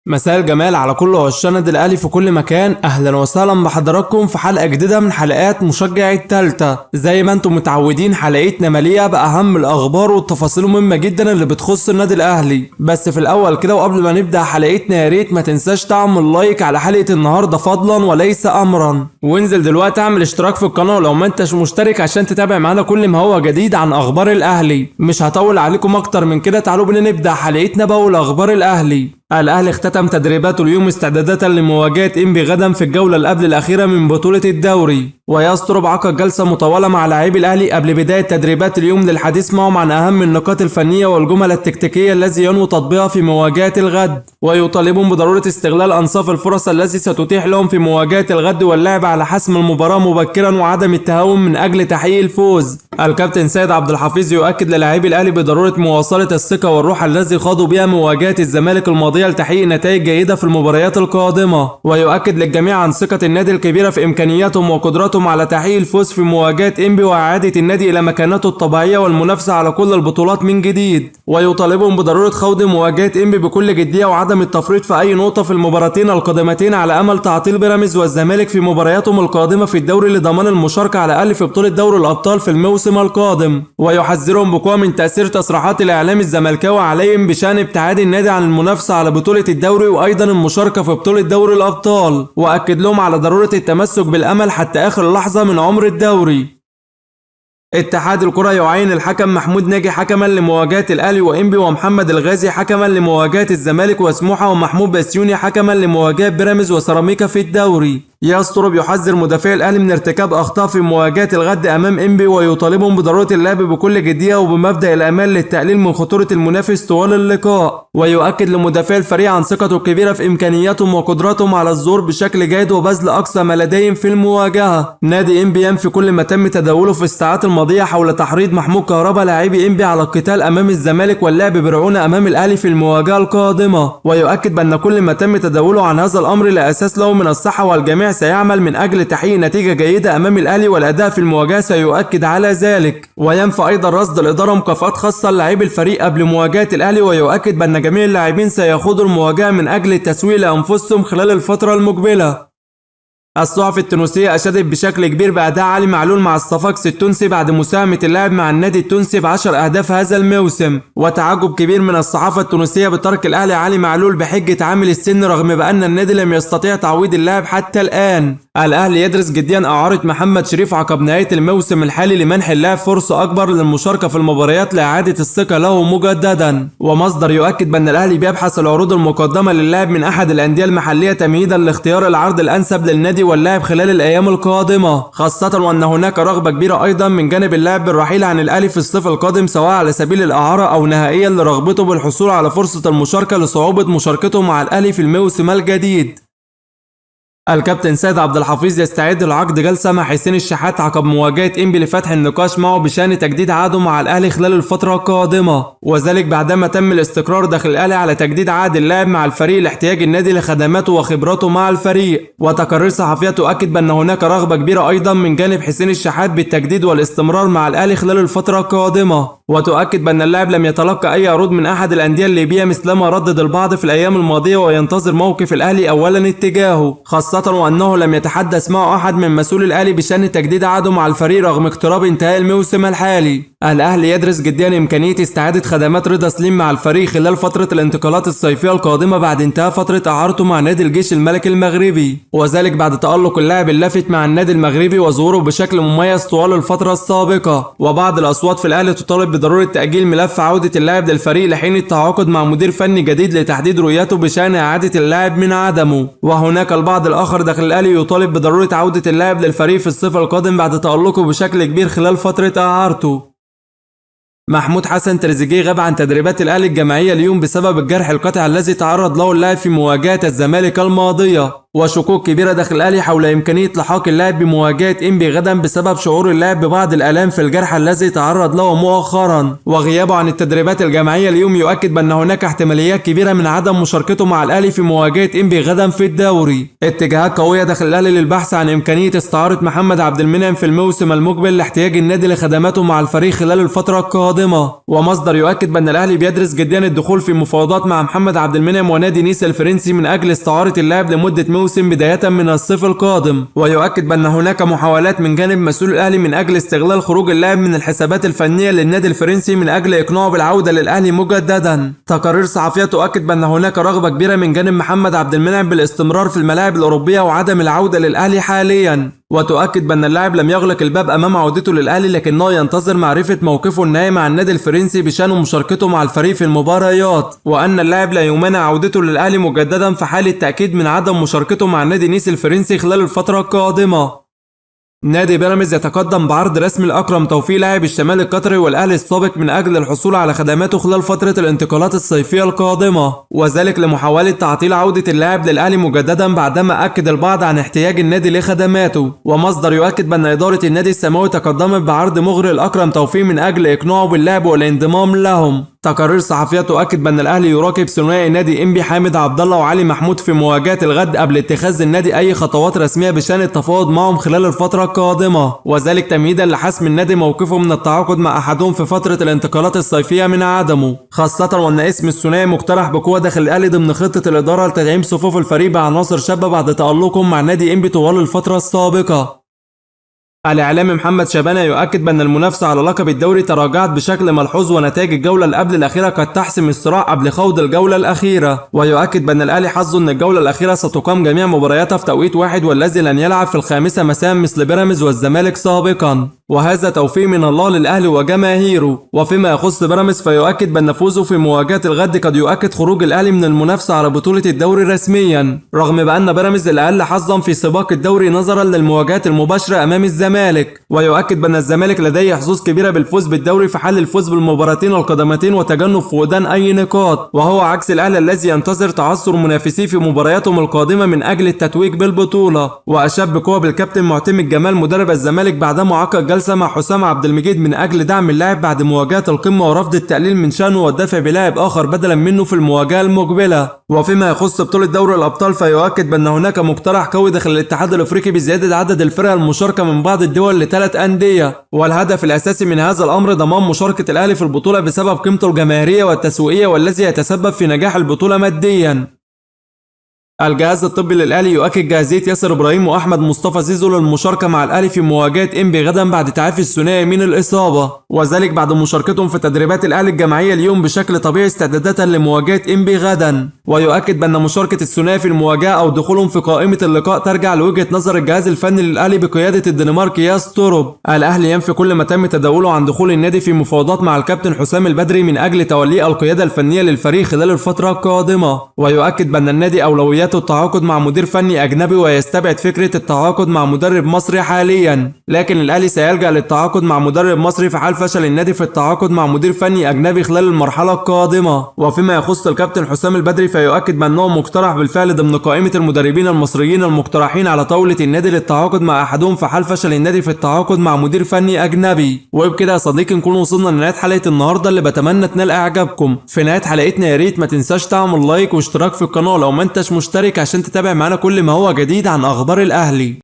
مساء الجمال على كل عشاق النادي الاهلي في كل مكان. اهلا وسهلا بحضراتكم في حلقه جديده من حلقات مشجع التالتة. زي ما انتم متعودين حلقتنا مليئه باهم الاخبار والتفاصيل المهمه جدا اللي بتخص النادي الاهلي. بس في الاول كده وقبل ما نبدا حلقتنا يا ريت ما تنساش تعمل لايك على حلقه النهارده فضلا وليس امرا، وانزل دلوقتي اعمل اشتراك في القناه لو ما انتش مشترك عشان تتابع معانا كل ما هو جديد عن اخبار الاهلي. مش هطول عليكم اكتر من كده، تعالوا بينا نبدا حلقتنا باول اخبار الاهلي. الاهلي اختتم تدريباته اليوم استعدادا لمواجهه انبي غدا في الجوله اللي قبل الاخيره من بطوله الدوري، ويستر عقد جلسه مطوله مع لاعبي الاهلي قبل بدايه تدريبات اليوم للحديث معهم عن اهم النقاط الفنيه والجمل التكتيكيه التي ينوي تطبيقها في مواجهه الغد، ويطالبهم بضروره استغلال انصاف الفرص التي ستتيح لهم في مواجهه الغد واللعب على حسم المباراه مبكرا وعدم التهاون من اجل تحقيق الفوز. الكابتن سيد عبد الحفيظ يؤكد للاعبي الاهلي بضروره مواصله الثقه والروح الذي خاضوا بها مواجهه الزمالك الماضيه لتحقيق نتائج جيده في المباريات القادمه، ويؤكد للجميع عن ثقه النادي الكبيره في امكانياتهم وقدراتهم على تحقيق الفوز في مواجهه انبي واعاده النادي الى مكانته الطبيعيه والمنافسه على كل البطولات من جديد، ويطالبهم بضروره خوض مواجهه انبي بكل جديه وعدم التفريط في اي نقطه في المباراتين القادمتين على امل تعطيل بيراميدز والزمالك في مبارياتهم القادمه في الدوري لضمان المشاركه على الاقل في بطوله دوري الابطال في الموسم القادم. ويحذرهم بقوه من تاثير تصريحات الاعلام الزملكاوي عليهم بشان ابتعاد النادي عن المنافسه على بطوله الدوري وايضا المشاركه في بطوله دوري الابطال، واكد لهم على ضروره التمسك بالامل حتى اخر لحظه من عمر الدوري. اتحاد الكرة يعين الحكم محمود ناجي حكما لمواجهة الأهلي وإنبي، ومحمد الغازي حكما لمواجهة الزمالك وسموحة، ومحمود بسيوني حكما لمواجهة بيراميدز وسيراميكا في الدوري. يستر يحذر مدافع الأهلي من ارتكاب أخطاء في مواجهة الغد أمام إنبي، ويطالبهم بضرورة اللعب بكل جدية وبمبدأ الأمان للتقليل من خطورة المنافس طوال اللقاء، ويؤكد لمدافع الفريق عن ثقته الكبيرة في إمكانياتهم وقدراتهم على الظهور بشكل جيد وبذل أقصى ما لديهم في المواجهة. نادي إنبي ينفي كل ما تم تداوله في الساعات الماضية حول تحريض محمود كهربا لاعبي إنبي على القتال أمام الزمالك واللعب برعونة أمام الأهلي في المواجهة القادمة، ويؤكد بأن كل ما تم تداوله عن هذا الأمر لا أساس له من الصحة، والجميع سيعمل من أجل تحقيق نتيجة جيدة أمام الأهلي والأداء في المواجهة سيؤكد على ذلك. وينفى أيضا رصد الإدارة مكافآت خاصة للاعبي الفريق قبل مواجهة الأهلي، ويؤكد بأن جميع اللاعبين سيخوضوا المواجهة من أجل التسويق لأنفسهم خلال الفترة المقبلة. الصحف التونسية أشادت بشكل كبير بأداء علي معلول مع الصفاقسي التونسي بعد مساهمة اللاعب مع النادي التونسي ب10 أهداف هذا الموسم، وتعجب كبير من الصحافة التونسية بترك الأهلي علي معلول بحجة عامل السن رغم بأن النادي لم يستطيع تعويض اللاعب حتى الآن. الأهلي يدرس جديا إعارة محمد شريف عقب نهاية الموسم الحالي لمنح اللاعب فرصة أكبر للمشاركة في المباريات لإعادة الثقة له مجددا، ومصدر يؤكد بأن الأهلي بيبحث العروض المقدمة للاعب من أحد الأندية المحلية تمهيدا لاختيار العرض الأنسب للنادي واللاعب خلال الأيام القادمة، خاصة وأن هناك رغبة كبيرة أيضا من جانب اللاعب بالرحيل عن الأهلي في الصيف القادم سواء على سبيل الإعارة أو نهائيا لرغبته بالحصول على فرصة المشاركة لصعوبة مشاركته مع الأهلي في الموسم الجديد. الكابتن سيد عبد الحفيظ يستعد لعقد جلسة مع حسين الشحات عقب مواجهة إنبي لفتح النقاش معه بشأن تجديد عقده مع الأهلي خلال الفترة القادمة، وذلك بعدما تم الاستقرار داخل الأهلي على تجديد عقد اللاعب مع الفريق لاحتياج النادي لخدماته وخبراته مع الفريق. وتقارير صحفية تؤكد بأن هناك رغبة كبيرة أيضا من جانب حسين الشحات بالتجديد والاستمرار مع الأهلي خلال الفترة القادمة، وتؤكد بأن اللاعب لم يتلقى أي عروض من أحد الأندية الليبية مثلما ردد البعض في الأيام الماضية، وينتظر موقف الأهلي أولا اتجاهه، خاصة وأنه لم يتحدث معه أحد من مسؤول الأهلي بشأن تجديد عقده مع الفريق رغم اقتراب انتهاء الموسم الحالي. الأهلي يدرس جديا إمكانية استعادة خدمات رضا سليم مع الفريق خلال فترة الانتقالات الصيفية القادمة بعد انتهاء فترة إعارته مع نادي الجيش الملكي المغربي، وذلك بعد تألق اللاعب اللافت مع النادي المغربي وظهوره بشكل مميز طوال الفترة السابقة. وبعض الأصوات في الأهلي تطالب بضرورة تأجيل ملف عودة اللاعب للفريق لحين التعاقد مع مدير فني جديد لتحديد رؤيته بشأن إعادة اللاعب من عدمه، وهناك البعض الآخر داخل الأهلي يطالب بضرورة عودة اللاعب للفريق في الصيف القادم بعد تألقه بشكل كبير خلال فترة إعارته. محمود حسن تريزيجيه غاب عن تدريبات الأهلي الجماعية اليوم بسبب الجرح القطع الذي تعرض له اللاعب في مواجهة الزمالك الماضية، وشكوك كبيرة داخل الأهلي حول إمكانية لحاق اللاعب بمواجهة إنبي غدا بسبب شعور اللاعب ببعض الآلام في الجرح الذي تعرض له مؤخرا، وغيابه عن التدريبات الجماعية اليوم يؤكد بأن هناك احتماليات كبيرة من عدم مشاركته مع الأهلي في مواجهة إنبي غدا في الدوري. اتجاهات قوية داخل الأهلي للبحث عن إمكانية استعارة محمد عبد المنعم في الموسم المقبل لاحتياج النادي لخدماته مع الفريق خلال الفترة القادمة، ومصدر يؤكد بأن الأهلي بيدرس جديا الدخول في مفاوضات مع محمد عبد المنعم ونادي نيس الفرنسي من أجل استعارة اللاعب لمدة موسم بداية من الصيف القادم. ويؤكد بأن هناك محاولات من جانب مسؤول الأهلي من أجل استغلال خروج اللاعب من الحسابات الفنية للنادي الفرنسي من أجل إقناعه بالعودة للأهلي مجددا. تقارير صحفية تؤكد بأن هناك رغبة كبيرة من جانب محمد عبد المنعم بالاستمرار في الملاعب الأوروبية وعدم العودة للأهلي حاليا، وتؤكد بأن اللاعب لم يغلق الباب أمام عودته للأهلي لكنه ينتظر معرفة موقفه النهائي مع النادي الفرنسي بشأن مشاركته مع الفريق في المباريات، وأن اللاعب لا يمانع عودته للأهلي مجددا في حال التأكيد من عدم مشاركته مع نادي نيس الفرنسي خلال الفترة القادمة. نادي بيراميدز يتقدم بعرض رسمي لأكرم توفيق لاعب الشمال القطري والأهلي السابق من أجل الحصول على خدماته خلال فترة الانتقالات الصيفية القادمة، وذلك لمحاولة تعطيل عودة اللاعب للأهلي مجددا بعدما أكد البعض عن احتياج النادي لخدماته. ومصدر يؤكد بأن إدارة النادي السماوي تقدمت بعرض مغري لأكرم توفيق من أجل إقناعه باللاعب والانضمام لهم. تقارير صحفية تؤكد بأن الأهلي يراقب ثنائي نادي إنبي حامد عبد الله وعلي محمود في مواجهة الغد قبل اتخاذ النادي أي خطوات رسمية بشأن التفاوض معهم خلال الفترة القادمة، وذلك تمهيدا لحسم النادي موقفه من التعاقد مع أحدهم في فترة الانتقالات الصيفية من عدمه، خاصة وأن اسم الثنائي مقترح بقوة داخل الأهلي ضمن خطة الإدارة لتدعيم صفوف الفريق بعناصر شابة بعد تألقهم مع نادي إنبي طوال الفترة السابقة. الإعلامي محمد شبانة يؤكد بأن المنافسة على لقب الدوري تراجعت بشكل ملحوظ ونتائج الجولة اللي قبل الأخيرة قد تحسم الصراع قبل خوض الجولة الأخيرة، ويؤكد بأن الأهلي حظه أن الجولة الأخيرة ستقام جميع مبارياتها في توقيت واحد والذي لن يلعب في 5 مساء مثل بيراميدز والزمالك سابقا، وهذا توفيق من الله للأهلي وجماهيره. وفيما يخص بيراميدز فيؤكد بأن فوزه في مواجهة الغد قد يؤكد خروج الأهلي من المنافسة على بطولة الدوري رسميا، رغم بأن بيراميدز الأقل حظا في سباق الدوري نظرا للمواجهات المباشرة أمام الزمالك. ويؤكد بأن الزمالك لديه حظوظ كبيرة بالفوز بالدوري في حال الفوز بالمباراتين القادمتين وتجنب فقدان أي نقاط، وهو عكس الأهلي الذي ينتظر تعثر منافسيه في مبارياتهم القادمة من أجل التتويج بالبطولة. وأشاد بقوة بالكابتن معتمد جمال مدرب الزمالك بعدما عقد جلسة مع حسام عبد المجيد من أجل دعم اللاعب بعد مواجهة القمة ورفض التقليل من شأنه والدفع بلاعب آخر بدلا منه في المواجهة المقبلة. وفيما يخص بطولة دوري الأبطال فيؤكد بأن هناك مقترح قوي داخل الاتحاد الأفريقي بزيادة عدد الفرق المشاركة من بعض الدول ل3 أندية، والهدف الأساسي من هذا الأمر ضمان مشاركة الأهلي في البطولة بسبب قيمته الجماهيرية والتسويقية والذي يتسبب في نجاح البطولة ماديا. الجهاز الطبي للأهلي يؤكد جاهزية ياسر إبراهيم وأحمد مصطفى زيزو للمشاركة مع الأهلي في مواجهة إنبي غدا بعد تعافي الثنائي من الإصابة، وذلك بعد مشاركتهم في تدريبات الأهلي الجماعية اليوم بشكل طبيعي استعدادا لمواجهة إنبي غدا. ويؤكد بأن مشاركة الثنائي في المواجهة أو دخولهم في قائمة اللقاء ترجع لوجهة نظر الجهاز الفني للأهلي بقيادة الدنماركي ياس توروب. الأهلي ينفي كل ما تم تداوله عن دخول النادي في مفاوضات مع الكابتن حسام البدري من أجل توليه القيادة الفنية للفريق خلال الفترة القادمة، ويؤكد بأن النادي أولوياته التعاقد مع مدير فني أجنبي ويستبعد فكرة التعاقد مع مدرب مصري حاليا، لكن الأهلي سيلجأ للتعاقد مع مدرب مصري في حال فشل النادي في التعاقد مع مدير فني أجنبي خلال المرحلة القادمة. وفيما يخص الكابتن حسام البدري فيؤكد بأنه مقترح بالفعل ضمن قائمة المدربين المصريين المقترحين على طاولة النادي للتعاقد مع أحدهم في حال فشل النادي في التعاقد مع مدير فني أجنبي. وبكده يا صديقي نكون وصلنا لنهاية حلقة النهاردة اللي بتمنى تنال إعجابكم. في نهاية حلقتنا يا ريت ما تنساش تعمل لايك واشتراك في القناة لو ما انتش مشترك عشان تتابع معانا كل ما هو جديد عن أخبار الأهلي.